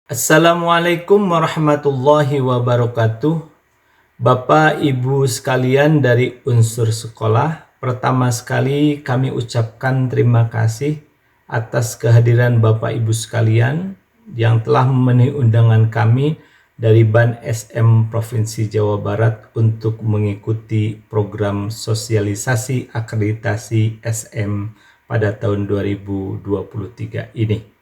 Assalamualaikum warahmatullahi wabarakatuh. Bapak Ibu sekalian dari unsur sekolah, pertama sekali kami ucapkan terima kasih atas kehadiran Bapak Ibu sekalian yang telah memenuhi undangan kami dari Ban SM Provinsi Jawa Barat untuk mengikuti program sosialisasi akreditasi SM pada tahun 2023 ini.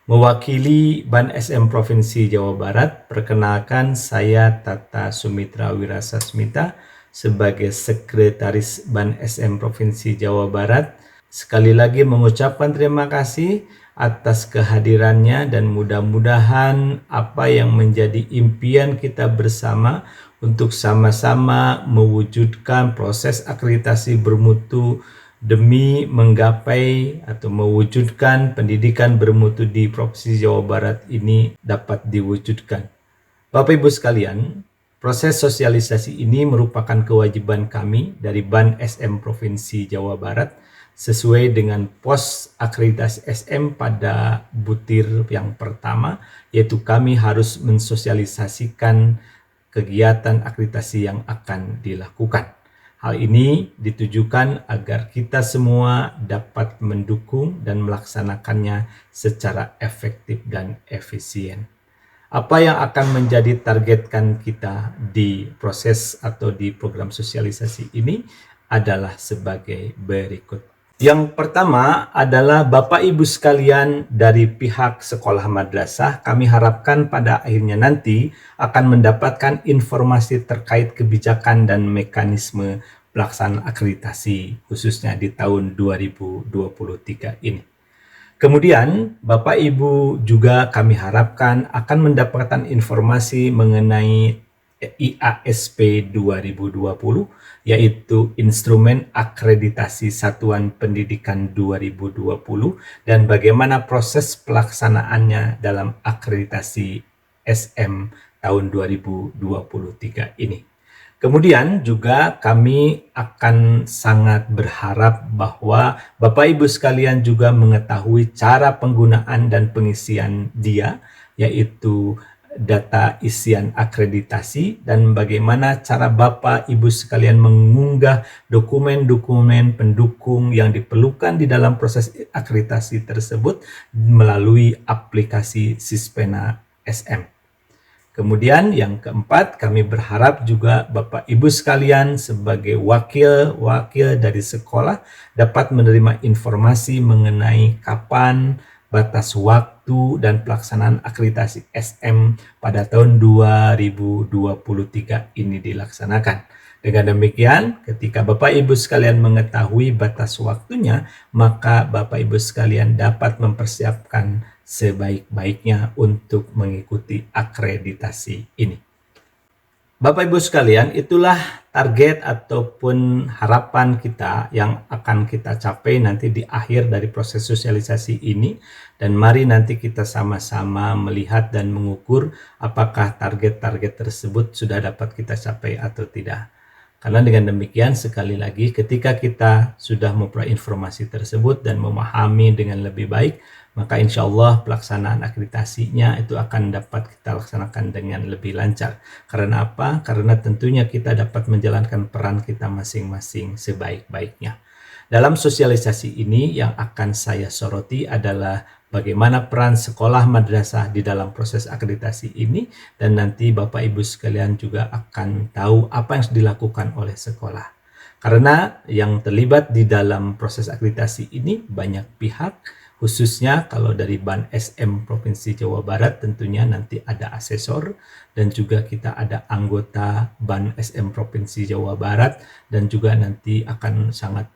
Mewakili Ban SM Provinsi Jawa Barat, perkenalkan saya Tata Sumitra Wirasasmita sebagai Sekretaris Ban SM Provinsi Jawa Barat. Sekali lagi mengucapkan terima kasih atas kehadirannya dan mudah-mudahan apa yang menjadi impian kita bersama untuk sama-sama mewujudkan proses akreditasi bermutu demi menggapai atau mewujudkan pendidikan bermutu di Provinsi Jawa Barat ini dapat diwujudkan. Bapak Ibu sekalian, proses sosialisasi ini merupakan kewajiban kami dari Ban SM Provinsi Jawa Barat sesuai dengan pos akreditasi SM pada butir yang pertama, yaitu kami harus mensosialisasikan kegiatan akreditasi yang akan dilakukan. Hal ini ditujukan agar kita semua dapat mendukung dan melaksanakannya secara efektif dan efisien. Apa yang akan menjadi targetkan kita di proses atau di program sosialisasi ini adalah sebagai berikut. Yang pertama adalah Bapak Ibu sekalian dari pihak sekolah madrasah, kami harapkan pada akhirnya nanti akan mendapatkan informasi terkait kebijakan dan mekanisme pelaksanaan akreditasi khususnya di tahun 2023 ini. Kemudian Bapak Ibu juga kami harapkan akan mendapatkan informasi mengenai IASP 2020, yaitu Instrumen Akreditasi Satuan Pendidikan 2020 dan bagaimana proses pelaksanaannya dalam akreditasi SM tahun 2023 ini. Kemudian juga kami akan sangat berharap bahwa Bapak Ibu sekalian juga mengetahui cara penggunaan dan pengisian dia, yaitu data isian akreditasi dan bagaimana cara Bapak Ibu sekalian mengunggah dokumen-dokumen pendukung yang diperlukan di dalam proses akreditasi tersebut melalui aplikasi Sispena SM. Kemudian yang keempat, kami berharap juga Bapak Ibu sekalian sebagai wakil dari sekolah dapat menerima informasi mengenai kapan batas waktu dan pelaksanaan akreditasi SM pada tahun 2023 ini dilaksanakan. Dengan demikian, ketika Bapak Ibu sekalian mengetahui batas waktunya, maka Bapak Ibu sekalian dapat mempersiapkan sebaik-baiknya untuk mengikuti akreditasi ini. Bapak Ibu sekalian, itulah target ataupun harapan kita yang akan kita capai nanti di akhir dari proses sosialisasi ini, dan mari nanti kita sama-sama melihat dan mengukur apakah target-target tersebut sudah dapat kita capai atau tidak. Karena dengan demikian sekali lagi ketika kita sudah memperoleh informasi tersebut dan memahami dengan lebih baik, maka insya Allah pelaksanaan akreditasinya itu akan dapat kita laksanakan dengan lebih lancar. Karena apa? Karena tentunya kita dapat menjalankan peran kita masing-masing sebaik-baiknya. Dalam sosialisasi ini yang akan saya soroti adalah bagaimana peran sekolah madrasah di dalam proses akreditasi ini, dan nanti Bapak Ibu sekalian juga akan tahu apa yang harus dilakukan oleh sekolah. Karena yang terlibat di dalam proses akreditasi ini banyak pihak, khususnya kalau dari Ban SM Provinsi Jawa Barat tentunya nanti ada asesor dan juga kita ada anggota Ban SM Provinsi Jawa Barat dan juga nanti akan sangat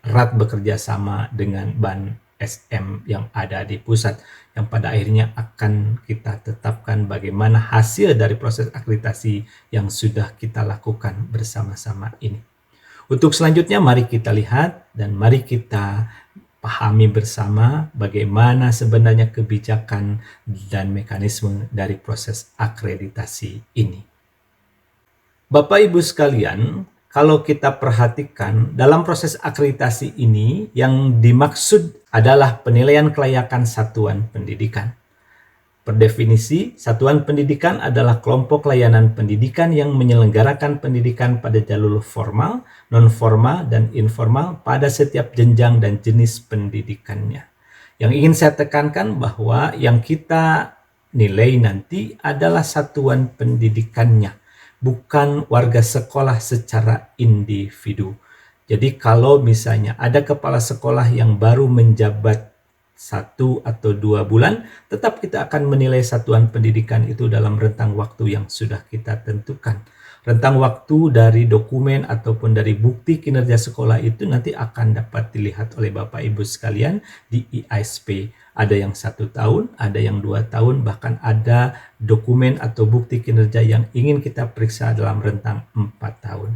erat bekerja sama dengan Ban SM yang ada di pusat yang pada akhirnya akan kita tetapkan bagaimana hasil dari proses akreditasi yang sudah kita lakukan bersama-sama ini. Untuk selanjutnya mari kita lihat dan mari kita pahami bersama bagaimana sebenarnya kebijakan dan mekanisme dari proses akreditasi ini. Bapak Ibu sekalian, kalau kita perhatikan dalam proses akreditasi ini yang dimaksud adalah penilaian kelayakan satuan pendidikan. Per definisi, satuan pendidikan adalah kelompok layanan pendidikan yang menyelenggarakan pendidikan pada jalur formal, non-formal, dan informal pada setiap jenjang dan jenis pendidikannya. Yang ingin saya tekankan bahwa yang kita nilai nanti adalah satuan pendidikannya, bukan warga sekolah secara individu. Jadi kalau misalnya ada kepala sekolah yang baru menjabat 1 atau 2 bulan, tetap kita akan menilai satuan pendidikan itu dalam rentang waktu yang sudah kita tentukan. Rentang waktu dari dokumen ataupun dari bukti kinerja sekolah itu nanti akan dapat dilihat oleh Bapak Ibu sekalian di IASP. Ada yang 1 tahun, ada yang 2 tahun, bahkan ada dokumen atau bukti kinerja yang ingin kita periksa dalam rentang 4 tahun.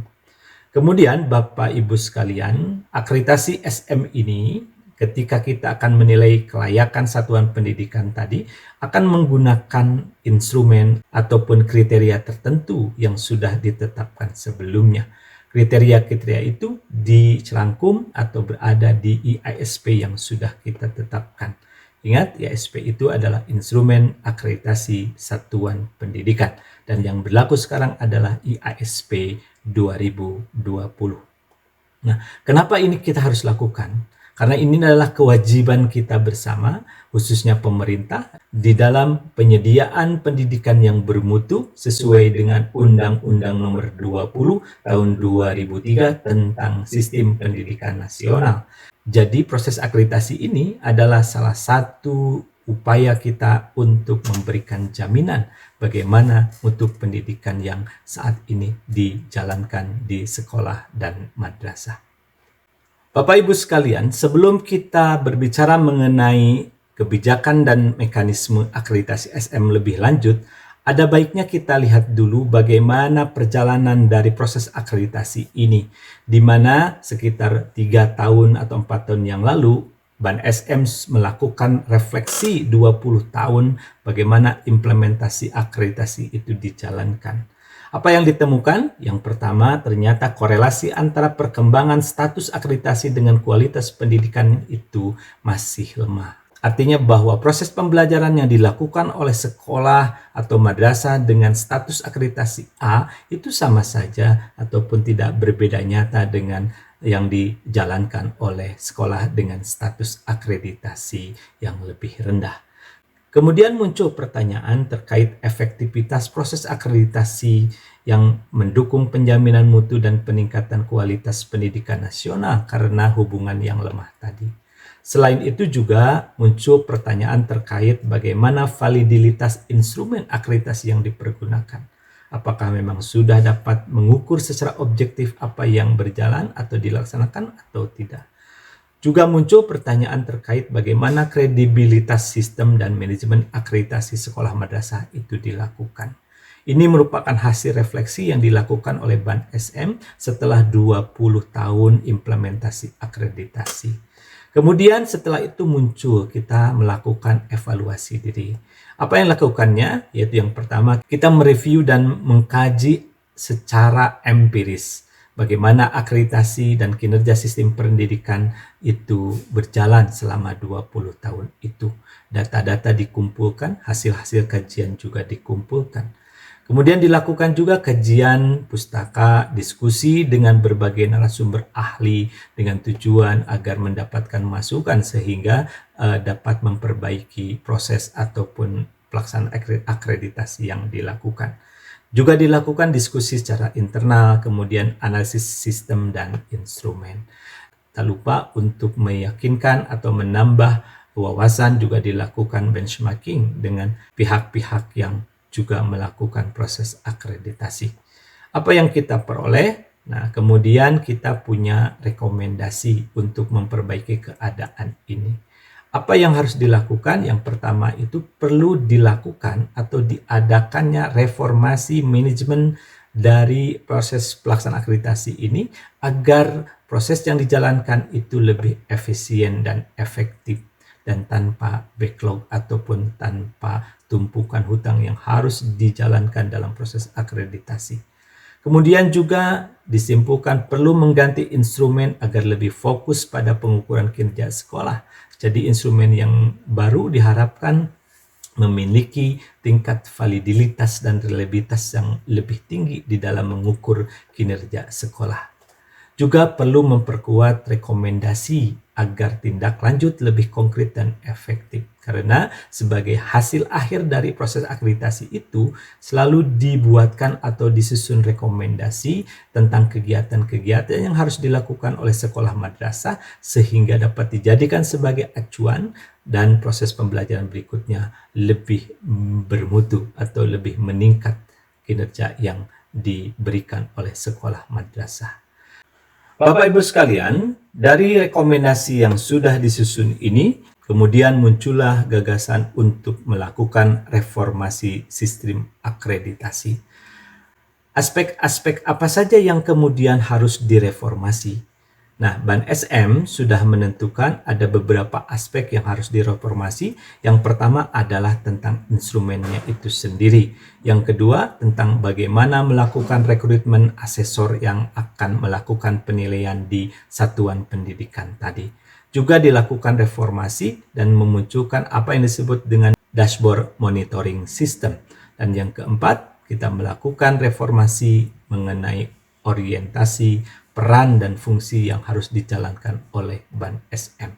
Kemudian Bapak Ibu sekalian, akreditasi SM ini ketika kita akan menilai kelayakan satuan pendidikan tadi akan menggunakan instrumen ataupun kriteria tertentu yang sudah ditetapkan sebelumnya. Kriteria-kriteria itu dicerangkum atau berada di IASP yang sudah kita tetapkan. Ingat, IASP itu adalah instrumen akreditasi satuan pendidikan dan yang berlaku sekarang adalah IASP 2020. Nah, kenapa ini kita harus lakukan? Karena ini adalah kewajiban kita bersama, khususnya pemerintah, di dalam penyediaan pendidikan yang bermutu sesuai dengan Undang-Undang Nomor 20 Tahun 2003 tentang Sistem Pendidikan Nasional. Jadi proses akreditasi ini adalah salah satu upaya kita untuk memberikan jaminan bagaimana mutu pendidikan yang saat ini dijalankan di sekolah dan madrasah. Bapak Ibu sekalian, sebelum kita berbicara mengenai kebijakan dan mekanisme akreditasi SM lebih lanjut, ada baiknya kita lihat dulu bagaimana perjalanan dari proses akreditasi ini, di mana sekitar 3 tahun atau 4 tahun yang lalu, BAN SM melakukan refleksi 20 tahun bagaimana implementasi akreditasi itu dijalankan. Apa yang ditemukan? Yang pertama, ternyata korelasi antara perkembangan status akreditasi dengan kualitas pendidikan itu masih lemah. Artinya bahwa proses pembelajaran yang dilakukan oleh sekolah atau madrasah dengan status akreditasi A itu sama saja ataupun tidak berbeda nyata dengan yang dijalankan oleh sekolah dengan status akreditasi yang lebih rendah. Kemudian muncul pertanyaan terkait efektivitas proses akreditasi yang mendukung penjaminan mutu dan peningkatan kualitas pendidikan nasional karena hubungan yang lemah tadi. Selain itu juga muncul pertanyaan terkait bagaimana validitas instrumen akreditasi yang dipergunakan. Apakah memang sudah dapat mengukur secara objektif apa yang berjalan atau dilaksanakan atau tidak. Juga muncul pertanyaan terkait bagaimana kredibilitas sistem dan manajemen akreditasi sekolah madrasah itu dilakukan. Ini merupakan hasil refleksi yang dilakukan oleh BAN SM setelah 20 tahun implementasi akreditasi. Kemudian setelah itu muncul kita melakukan evaluasi diri. Apa yang dilakukannya? Yaitu yang pertama, kita mereview dan mengkaji secara empiris bagaimana akreditasi dan kinerja sistem pendidikan itu berjalan selama 20 tahun itu. Data-data dikumpulkan, hasil-hasil kajian juga dikumpulkan. Kemudian dilakukan juga kajian pustaka, diskusi dengan berbagai narasumber ahli dengan tujuan agar mendapatkan masukan sehingga dapat memperbaiki proses ataupun pelaksanaan akreditasi yang dilakukan. Juga dilakukan diskusi secara internal, kemudian analisis sistem dan instrumen. Tak lupa untuk meyakinkan atau menambah wawasan juga dilakukan benchmarking dengan pihak-pihak yang juga melakukan proses akreditasi. Apa yang kita peroleh? Nah, kemudian kita punya rekomendasi untuk memperbaiki keadaan ini. Apa yang harus dilakukan? Yang pertama itu perlu dilakukan atau diadakannya reformasi manajemen dari proses pelaksanaan akreditasi ini agar proses yang dijalankan itu lebih efisien dan efektif dan tanpa backlog ataupun tanpa tumpukan hutang yang harus dijalankan dalam proses akreditasi. Kemudian juga disimpulkan perlu mengganti instrumen agar lebih fokus pada pengukuran kinerja sekolah. Jadi instrumen yang baru diharapkan memiliki tingkat validitas dan reliabilitas yang lebih tinggi di dalam mengukur kinerja sekolah. Juga perlu memperkuat rekomendasi agar tindak lanjut lebih konkret dan efektif. Karena sebagai hasil akhir dari proses akreditasi itu selalu dibuatkan atau disusun rekomendasi tentang kegiatan-kegiatan yang harus dilakukan oleh sekolah madrasah sehingga dapat dijadikan sebagai acuan dan proses pembelajaran berikutnya lebih bermutu atau lebih meningkat kinerja yang diberikan oleh sekolah madrasah. Bapak Ibu sekalian, dari rekomendasi yang sudah disusun ini, kemudian muncullah gagasan untuk melakukan reformasi sistem akreditasi. Aspek-aspek apa saja yang kemudian harus direformasi? Nah, Ban SM sudah menentukan ada beberapa aspek yang harus direformasi. Yang pertama adalah tentang instrumennya itu sendiri. Yang kedua, tentang bagaimana melakukan rekrutmen asesor yang akan melakukan penilaian di satuan pendidikan tadi. Juga dilakukan reformasi dan memunculkan apa yang disebut dengan dashboard monitoring system. Dan yang keempat, kita melakukan reformasi mengenai orientasi, peran dan fungsi yang harus dijalankan oleh Ban SM.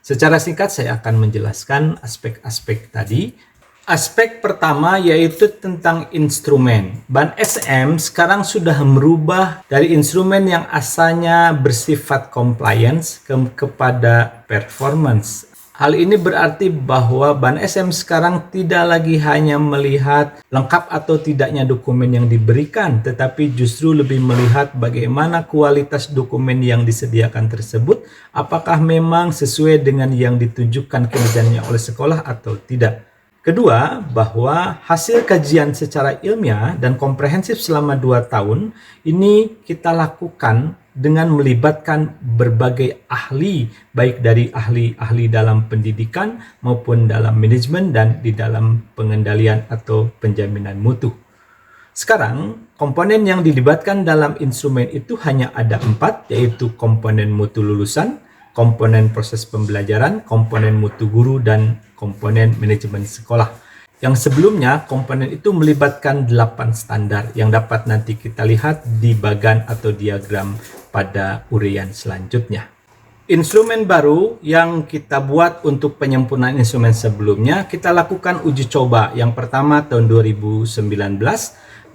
Secara singkat saya akan menjelaskan aspek-aspek tadi. Aspek pertama yaitu tentang instrumen. Ban SM sekarang sudah merubah dari instrumen yang asalnya bersifat compliance kepada performance. Hal ini berarti bahwa Ban SM sekarang tidak lagi hanya melihat lengkap atau tidaknya dokumen yang diberikan, tetapi justru lebih melihat bagaimana kualitas dokumen yang disediakan tersebut, apakah memang sesuai dengan yang ditunjukkan kinerjanya oleh sekolah atau tidak. Kedua, bahwa hasil kajian secara ilmiah dan komprehensif selama 2 tahun ini kita lakukan dengan melibatkan berbagai ahli, baik dari ahli-ahli dalam pendidikan maupun dalam manajemen dan di dalam pengendalian atau penjaminan mutu. Sekarang, komponen yang dilibatkan dalam instrumen itu hanya ada 4, yaitu komponen mutu lulusan, komponen proses pembelajaran, komponen mutu guru, dan komponen manajemen sekolah. Yang sebelumnya, komponen itu melibatkan 8 standar yang dapat nanti kita lihat di bagan atau diagram pada uraian selanjutnya. Instrumen baru yang kita buat untuk penyempurnaan instrumen sebelumnya, kita lakukan uji coba. Yang pertama tahun 2019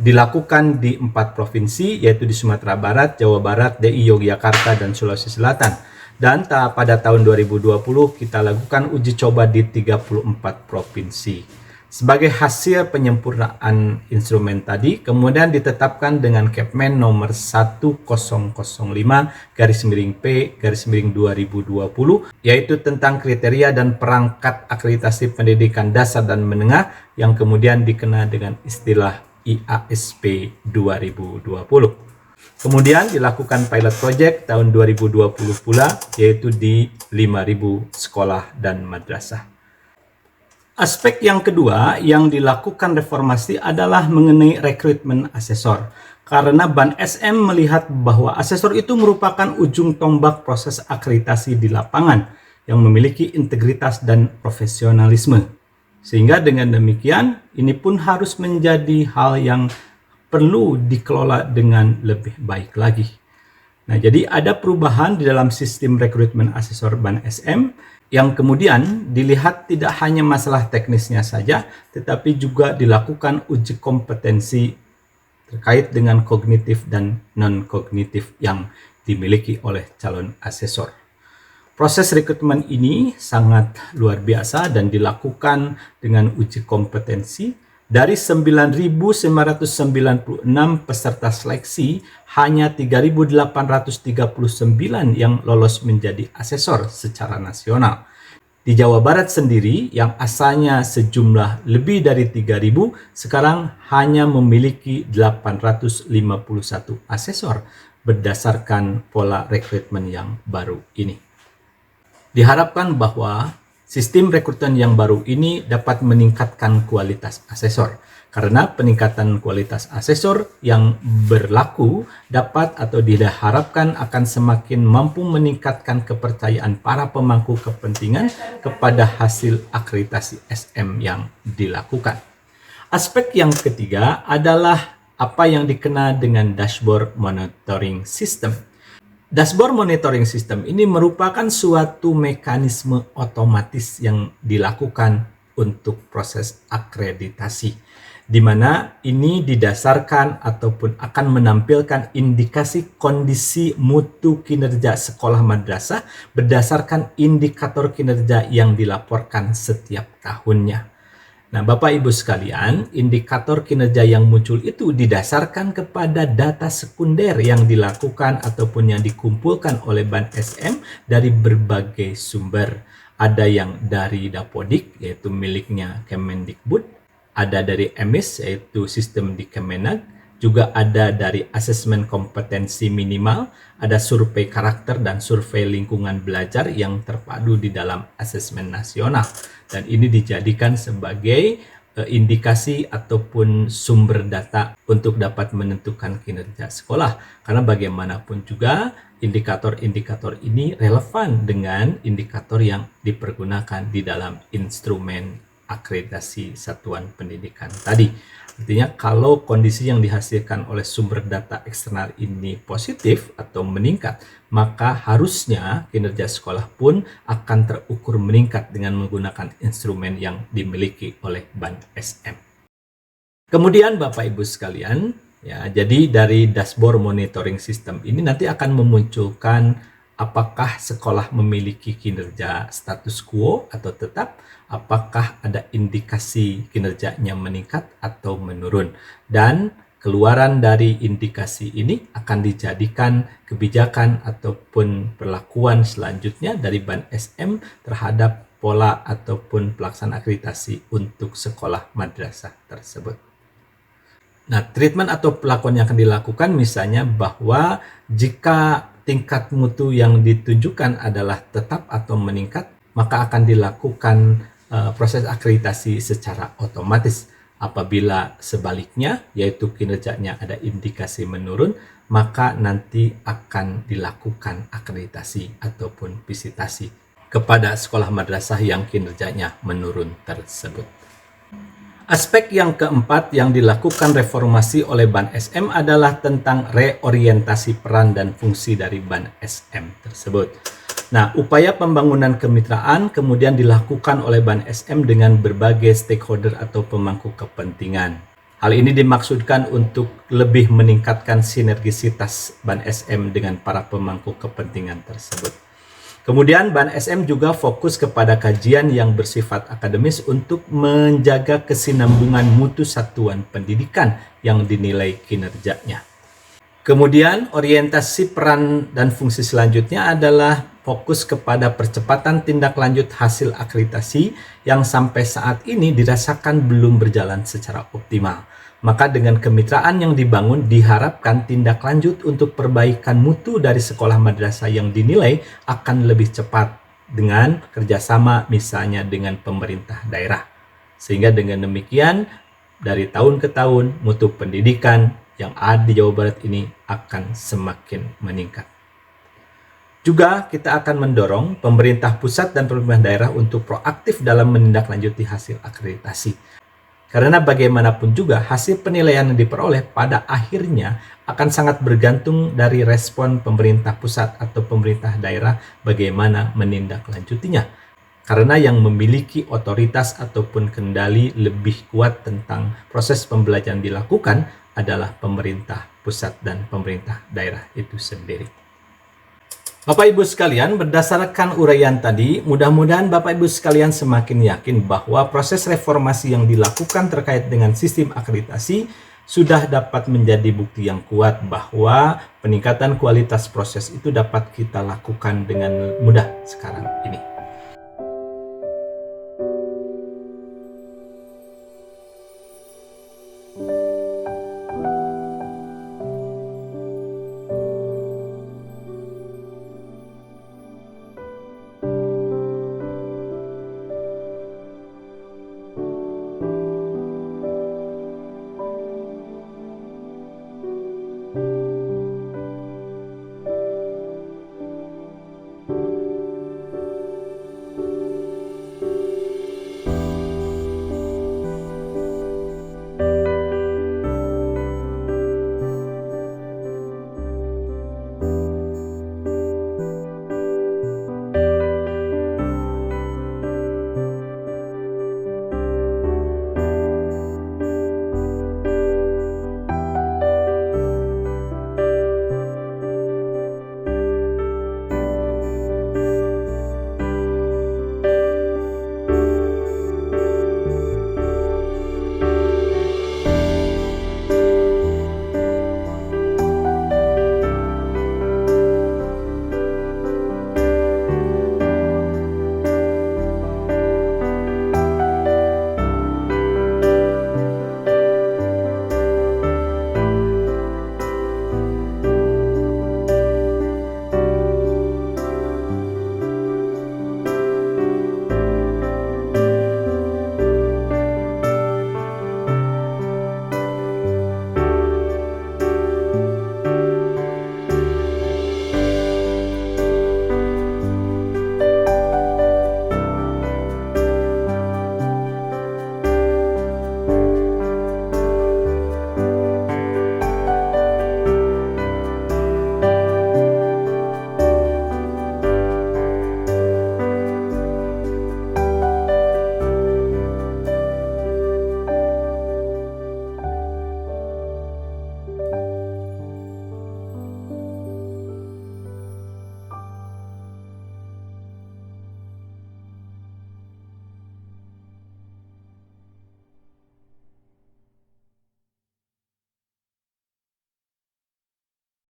dilakukan di 4 provinsi, yaitu di Sumatera Barat, Jawa Barat, DI Yogyakarta, dan Sulawesi Selatan. Dan pada tahun 2020 kita lakukan uji coba di 34 provinsi. Sebagai hasil penyempurnaan instrumen tadi, kemudian ditetapkan dengan Kepmen nomor 1005-P-2020, yaitu tentang kriteria dan perangkat akreditasi pendidikan dasar dan menengah yang kemudian dikenal dengan istilah IASP 2020. Kemudian dilakukan pilot project tahun 2020 pula, yaitu di 5.000 sekolah dan madrasah. Aspek yang kedua yang dilakukan reformasi adalah mengenai rekrutmen asesor. Karena Ban SM melihat bahwa asesor itu merupakan ujung tombak proses akreditasi di lapangan yang memiliki integritas dan profesionalisme. Sehingga dengan demikian, ini pun harus menjadi hal yang perlu dikelola dengan lebih baik lagi. Nah, jadi ada perubahan di dalam sistem rekrutmen asesor Ban SM yang kemudian dilihat tidak hanya masalah teknisnya saja, tetapi juga dilakukan uji kompetensi terkait dengan kognitif dan non-kognitif yang dimiliki oleh calon asesor. Proses rekrutmen ini sangat luar biasa dan dilakukan dengan uji kompetensi. Dari 9.996 peserta seleksi, hanya 3.839 yang lolos menjadi asesor secara nasional. Di Jawa Barat sendiri, yang asalnya sejumlah lebih dari 3.000, sekarang hanya memiliki 851 asesor berdasarkan pola rekrutmen yang baru ini. Diharapkan bahwa Sistem rekrutmen yang baru ini dapat meningkatkan kualitas asesor, karena peningkatan kualitas asesor yang berlaku dapat atau diharapkan akan semakin mampu meningkatkan kepercayaan para pemangku kepentingan kepada hasil akreditasi SM yang dilakukan. Aspek yang ketiga adalah apa yang dikenal dengan dashboard monitoring system. Dashboard monitoring system ini merupakan suatu mekanisme otomatis yang dilakukan untuk proses akreditasi, di mana ini didasarkan ataupun akan menampilkan indikasi kondisi mutu kinerja sekolah madrasah berdasarkan indikator kinerja yang dilaporkan setiap tahunnya. Nah, Bapak Ibu sekalian, indikator kinerja yang muncul itu didasarkan kepada data sekunder yang dilakukan ataupun yang dikumpulkan oleh Ban SM dari berbagai sumber. Ada yang dari Dapodik, yaitu miliknya Kemendikbud, ada dari EMIS, yaitu sistem di Kemenag, juga ada dari asesmen kompetensi minimal, ada survei karakter dan survei lingkungan belajar yang terpadu di dalam asesmen nasional. Dan ini dijadikan sebagai indikasi ataupun sumber data untuk dapat menentukan kinerja sekolah. Karena bagaimanapun juga indikator-indikator ini relevan dengan indikator yang dipergunakan di dalam instrumen akreditasi satuan pendidikan tadi. Artinya kalau kondisi yang dihasilkan oleh sumber data eksternal ini positif atau meningkat, maka harusnya kinerja sekolah pun akan terukur meningkat dengan menggunakan instrumen yang dimiliki oleh Ban SM. Kemudian Bapak Ibu sekalian, ya, jadi dari dashboard monitoring system ini nanti akan memunculkan apakah sekolah memiliki kinerja status quo atau tetap, apakah ada indikasi kinerjanya meningkat atau menurun. Dan keluaran dari indikasi ini akan dijadikan kebijakan ataupun perlakuan selanjutnya dari Ban SM terhadap pola ataupun pelaksanaan akreditasi untuk sekolah madrasah tersebut. Nah, treatment atau perlakuan yang akan dilakukan misalnya bahwa jika tingkat mutu yang ditunjukkan adalah tetap atau meningkat, maka akan dilakukan proses akreditasi secara otomatis. Apabila sebaliknya, yaitu kinerjanya ada indikasi menurun, maka nanti akan dilakukan akreditasi ataupun visitasi kepada sekolah madrasah yang kinerjanya menurun tersebut. Aspek yang keempat yang dilakukan reformasi oleh Ban SM adalah tentang reorientasi peran dan fungsi dari Ban SM tersebut. Nah, upaya pembangunan kemitraan kemudian dilakukan oleh Ban SM dengan berbagai stakeholder atau pemangku kepentingan. Hal ini dimaksudkan untuk lebih meningkatkan sinergisitas Ban SM dengan para pemangku kepentingan tersebut. Kemudian Ban SM juga fokus kepada kajian yang bersifat akademis untuk menjaga kesinambungan mutu satuan pendidikan yang dinilai kinerjanya. Kemudian orientasi peran dan fungsi selanjutnya adalah fokus kepada percepatan tindak lanjut hasil akreditasi yang sampai saat ini dirasakan belum berjalan secara optimal. Maka dengan kemitraan yang dibangun diharapkan tindak lanjut untuk perbaikan mutu dari sekolah madrasah yang dinilai akan lebih cepat dengan kerjasama misalnya dengan pemerintah daerah. Sehingga dengan demikian dari tahun ke tahun mutu pendidikan yang ada di Jawa Barat ini akan semakin meningkat. Juga kita akan mendorong pemerintah pusat dan pemerintah daerah untuk proaktif dalam menindaklanjuti hasil akreditasi. Karena bagaimanapun juga hasil penilaian yang diperoleh pada akhirnya akan sangat bergantung dari respon pemerintah pusat atau pemerintah daerah bagaimana menindaklanjutinya. Karena yang memiliki otoritas ataupun kendali lebih kuat tentang proses pembelajaran dilakukan adalah pemerintah pusat dan pemerintah daerah itu sendiri. Bapak Ibu sekalian, berdasarkan uraian tadi, mudah-mudahan Bapak Ibu sekalian semakin yakin bahwa proses reformasi yang dilakukan terkait dengan sistem akreditasi sudah dapat menjadi bukti yang kuat bahwa peningkatan kualitas proses itu dapat kita lakukan dengan mudah sekarang ini.